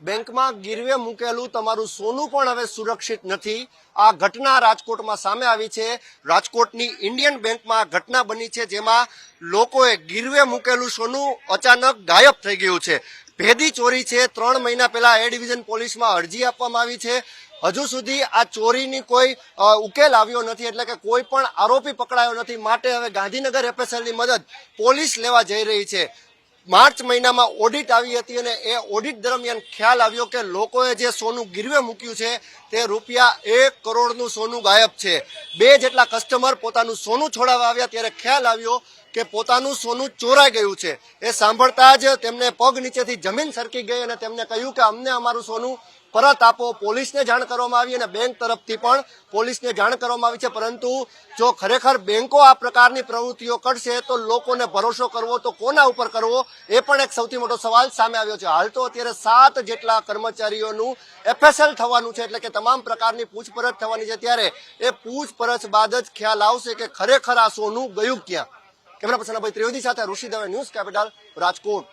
બેંકમાં ગીરવે મૂકેલું તમારું સોનું પણ હવે સુરક્ષિત નથી। આ ઘટના રાજકોટમાં સામે આવી છે। રાજકોટની ઇન્ડિયન બેંકમાં ઘટના બની છે, જેમાં લોકોએ ગીરવે મૂકેલું સોનું અચાનક ગાયબ થઈ ગયું છે। ભેદી ચોરી છે। 3 મહિના પહેલા એ ડિવિઝન પોલીસમાં અરજી આપવામાં આવી છે। હજુ સુધી આ ચોરીની કોઈ ઉકેલ આવ્યો નથી, એટલે કે કોઈ પણ આરોપી પકડાયો નથી। માટે હવે ગાંધીનગર એફએસએલની મદદ પોલીસ લેવા જઈ રહી છે। માર્ચ મહિનામાં ઓડિટ આવી હતી અને એ ઓડિટ દરમિયાન ખ્યાલ આવ્યો કે લોકોએ જે સોનું ગીરવે મૂક્યું છે તે રૂપિયા 1 કરોડનું સોનું ગાયબ છે। 2 જેટલા કસ્ટમર પોતાનું સોનું છોડાવવા આવ્યા ત્યારે ખ્યાલ આવ્યો કે પોતાનું સોનું ચોરાઈ ગયું છે। એ સાંભળતા જ તેમને પગ નીચેથી જમીન સરકી ગઈ અને તેમને કહ્યું કે અમને અમારું સોનું પરત આપો। પોલીસને જાણ કરવામાં આવી અને બેંક તરફથી પણ પોલીસને જાણ કરવામાં આવી છે, પરંતુ જો ખરેખર બેંકો આ પ્રકારની પ્રવૃત્તિઓ કરશે તો લોકોને ભરોસો કરવો તો કોના ઉપર કરવો, એ પણ એક સૌથી મોટો સવાલ સામે આવ્યો છે। હાલ તો અત્યારે 7 જેટલા કર્મચારીઓનું એફએસએલ થવાનું છે, એટલે કે તમામ પ્રકારની પૂછપરછ થવાની છે। ત્યારે એ પૂછપરછ બાદ જ ખ્યાલ આવશે કે ખરેખર આ સોનું ગયું ક્યાં। કેમેરા પર્સન અભય ત્રિવેદી સાથે ઋષિ દવે, ન્યૂઝ કેપિટલ, રાજકોટ।